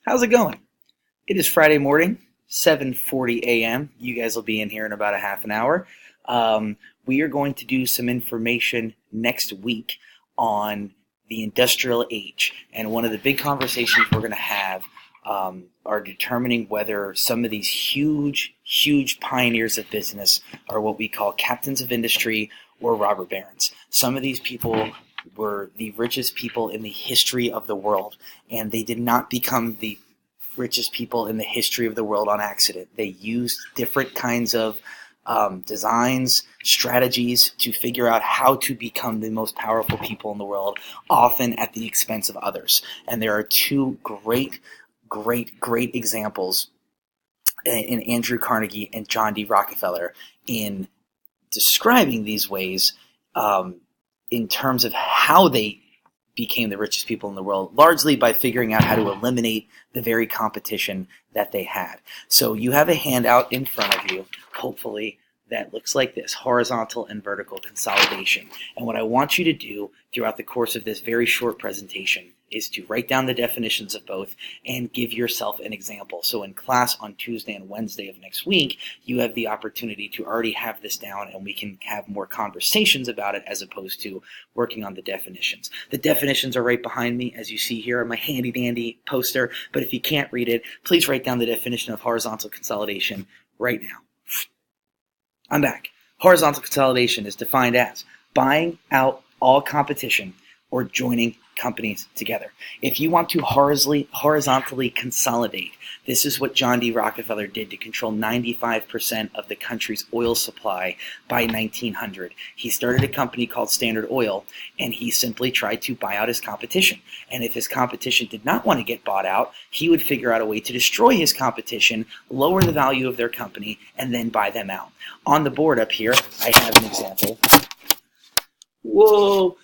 How's it going? It is Friday morning, 7:40 a.m. You guys will be in here in about a half an hour. We are going to do some information next week on the industrial age. And one of the big conversations we're going to have are determining whether some of these huge pioneers of business are what we call captains of industry or robber barons. Some of these people were the richest people in the history of the world, and they did not become the richest people in the history of the world on accident. They used different kinds of designs, strategies to figure out how to become the most powerful people in the world, often at the expense of others. And there are two great examples in Andrew Carnegie and John D. Rockefeller in describing these ways in terms of how they became the richest people in the world, largely by figuring out how to eliminate the very competition that they had. So you have a handout in front of you, hopefully, that looks like this: Horizontal and Vertical Consolidation. And what I want you to do throughout the course of this very short presentation is to write down the definitions of both and give yourself an example. So in class on Tuesday and Wednesday of next week, you have the opportunity to already have this down, and we can have more conversations about it as opposed to working on the definitions. The definitions are right behind me, as you see here on my handy dandy poster. But if you can't read it, please write down the definition of horizontal consolidation right now. I'm back. Horizontal consolidation is defined as buying out all competition or joining companies together. If you want to horizontally consolidate, this is what John D. Rockefeller did to control 95% of the country's oil supply by 1900. He started a company called Standard Oil, and he simply tried to buy out his competition. And if his competition did not want to get bought out, he would figure out a way to destroy his competition, lower the value of their company, and then buy them out. On the board up here, I have an example. Whoa!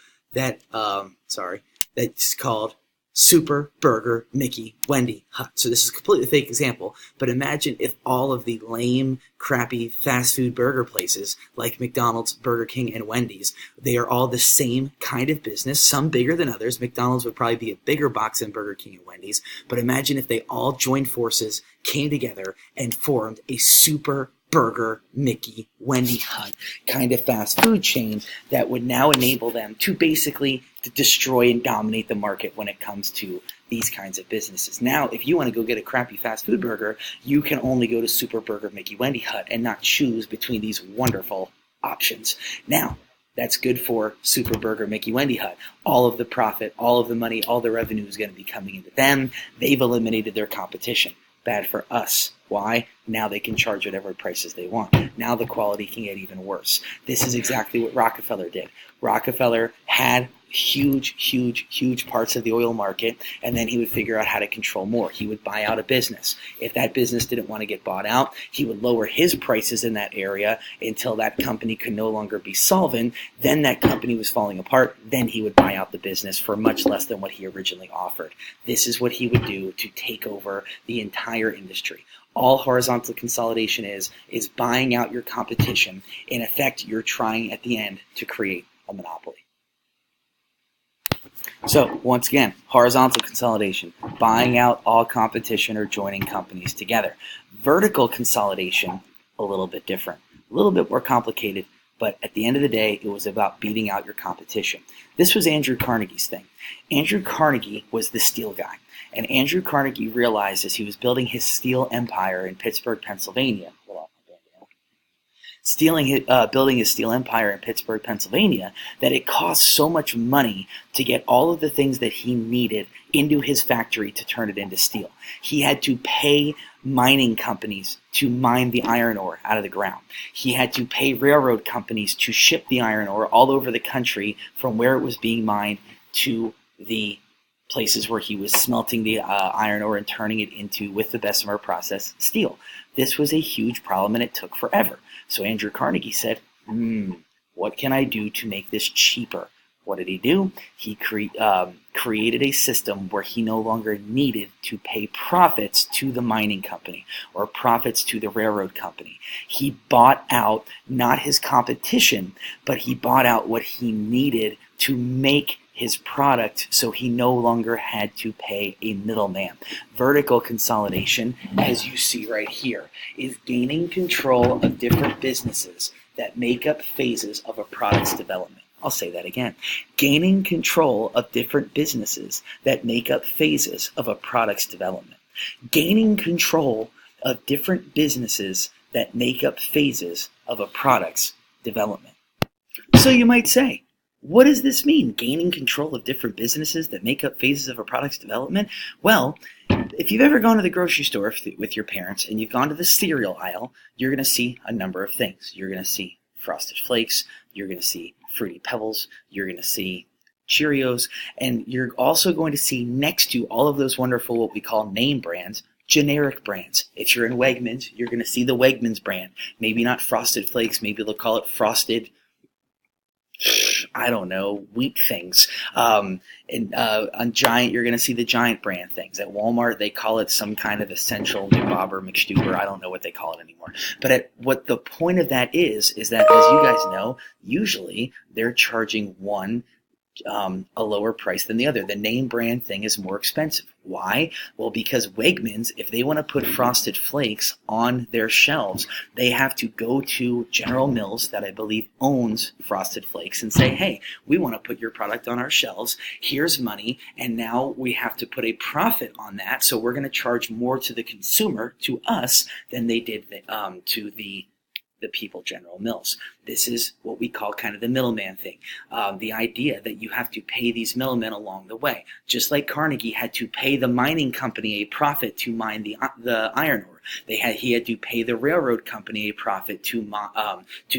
That's called Super Burger Mickey Wendy Hut. So this is a completely fake example, but imagine if all of the lame, crappy fast food burger places like McDonald's, Burger King, and Wendy's, they are all the same kind of business, some bigger than others. McDonald's would probably be a bigger box than Burger King and Wendy's, but imagine if they all joined forces, came together, and formed a Super Burger Mickey Wendy Hut kind of fast food chain that would now enable them to basically destroy and dominate the market when it comes to these kinds of businesses. Now, if you want to go get a crappy fast food burger, you can only go to Super Burger Mickey Wendy Hut and not choose between these wonderful options. Now, that's good for Super Burger Mickey Wendy Hut. All of the profit, all of the money, all the revenue is going to be coming into them. They've eliminated their competition. Bad for us. Why? Now they can charge whatever prices they want. Now the quality can get even worse. This is exactly what Rockefeller did. Rockefeller had huge parts of the oil market, and then he would figure out how to control more. He would buy out a business. If that business didn't want to get bought out, he would lower his prices in that area until that company could no longer be solvent. Then that company was falling apart. Then he would buy out the business for much less than what he originally offered. This is what he would do to take over the entire industry. All horizontal consolidation is buying out your competition. In effect, you're trying at the end to create a monopoly. So, once again, horizontal consolidation, buying out all competition or joining companies together. Vertical consolidation, a little bit different, a little bit more complicated, but at the end of the day, it was about beating out your competition. This was Andrew Carnegie's thing. Andrew Carnegie was the steel guy, and Andrew Carnegie realized as he was building his steel empire in Pittsburgh, Pennsylvania, building his steel empire in Pittsburgh, Pennsylvania, that it cost so much money to get all of the things that he needed into his factory to turn it into steel. He had to pay mining companies to mine the iron ore out of the ground. He had to pay railroad companies to ship the iron ore all over the country from where it was being mined to the places where he was smelting the iron ore and turning it into, with the Bessemer process, steel. This was a huge problem, and it took forever. So Andrew Carnegie said, what can I do to make this cheaper? What did he do? He created a system where he no longer needed to pay profits to the mining company or profits to the railroad company. He bought out not his competition, but he bought out what he needed to make his product so he no longer had to pay a middleman. Vertical consolidation, as you see right here, is gaining control of different businesses that make up phases of a product's development. I'll say that again. Gaining control of different businesses that make up phases of a product's development. Gaining control of different businesses that make up phases of a product's development. So you might say, what does this mean? Gaining control of different businesses that make up phases of a product's development? Well, if you've ever gone to the grocery store with your parents and you've gone to the cereal aisle, you're going to see a number of things. You're going to see Frosted Flakes, you're going to see Fruity Pebbles, you're going to see Cheerios, and you're also going to see next to all of those wonderful, what we call name brands, generic brands. If you're in Wegmans, you're going to see the Wegmans brand. Maybe not Frosted Flakes, maybe they'll call it Frosted, I don't know, wheat things. On Giant, you're going to see the Giant brand things. At Walmart, they call it some kind of essential McBobber, McStuber. I don't know what they call it anymore. But what the point of that is that, as you guys know, usually they're charging one a lower price than the other. The name brand thing is more expensive. Why? Well, because Wegmans, if they want to put Frosted Flakes on their shelves, they have to go to General Mills, that I believe owns Frosted Flakes, and say, hey, we want to put your product on our shelves. Here's money, and now we have to put a profit on that, so we're going to charge more to the consumer, to us, than they did to the people, General Mills. This is what we call kind of the middleman thing. The idea that you have to pay these middlemen along the way. Just like Carnegie had to pay the mining company a profit to mine the iron ore. He had to pay the railroad company a profit to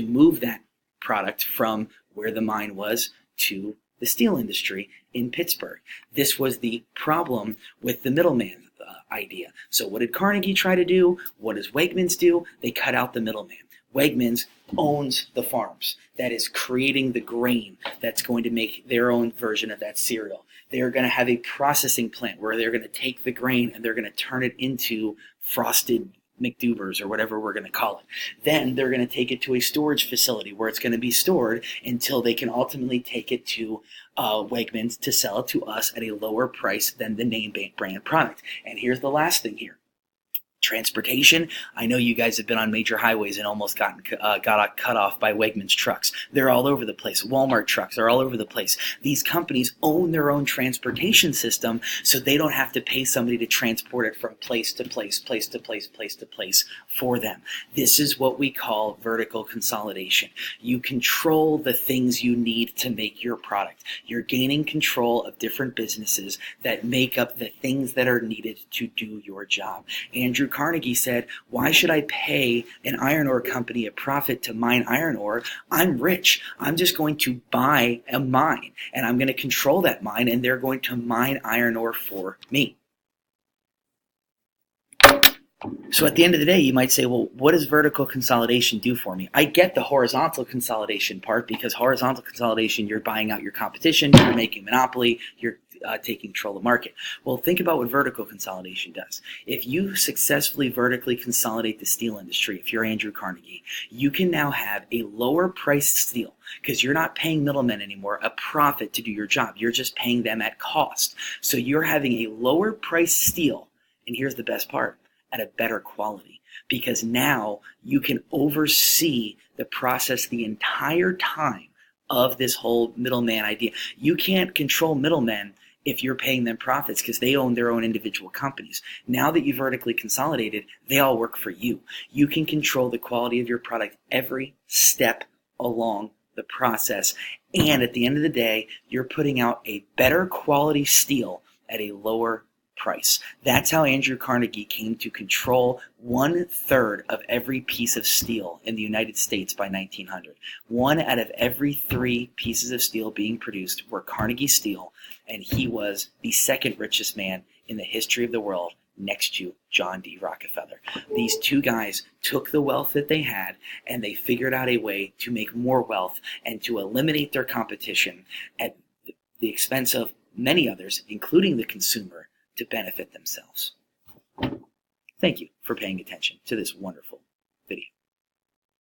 move that product from where the mine was to the steel industry in Pittsburgh. This was the problem with the middleman idea. So what did Carnegie try to do? What does Wegmans do? They cut out the middleman. Wegmans owns the farms that is creating the grain that's going to make their own version of that cereal. They're going to have a processing plant where they're going to take the grain and they're going to turn it into Frosted McDubers or whatever we're going to call it. Then they're going to take it to a storage facility where it's going to be stored until they can ultimately take it to Wegmans to sell it to us at a lower price than the name brand product. And here's the last thing here. Transportation. I know you guys have been on major highways and almost got cut off by Wegmans trucks. They're all over the place. Walmart trucks are all over the place. These companies own their own transportation system, so they don't have to pay somebody to transport it from place to place, place to place, place to place for them. This is what we call vertical consolidation. You control the things you need to make your product. You're gaining control of different businesses that make up the things that are needed to do your job. Andrew Carnegie said, why should I pay an iron ore company a profit to mine iron ore? I'm rich. I'm just going to buy a mine and I'm going to control that mine and they're going to mine iron ore for me. So at the end of the day, you might say, well, what does vertical consolidation do for me? I get the horizontal consolidation part, because horizontal consolidation, you're buying out your competition, you're making monopoly, you're taking control of the market. Well, think about what vertical consolidation does. If you successfully vertically consolidate the steel industry, if you're Andrew Carnegie, you can now have a lower priced steel, because you're not paying middlemen anymore a profit to do your job. You're just paying them at cost. So you're having a lower priced steel, and here's the best part, at a better quality, because now you can oversee the process the entire time of this whole middleman idea. You can't control middlemen if you're paying them profits, because they own their own individual companies. Now that you vertically consolidated, they all work for you. You can control the quality of your product every step along the process. And at the end of the day, you're putting out a better quality steel at a lower price. That's how Andrew Carnegie came to control 1/3 of every piece of steel in the United States by 1900. 1 out of every 3 pieces of steel being produced were Carnegie steel, and he was the second richest man in the history of the world, next to John D. Rockefeller. These two guys took the wealth that they had and they figured out a way to make more wealth and to eliminate their competition at the expense of many others, including the consumer, to benefit themselves. Thank you for paying attention to this wonderful video.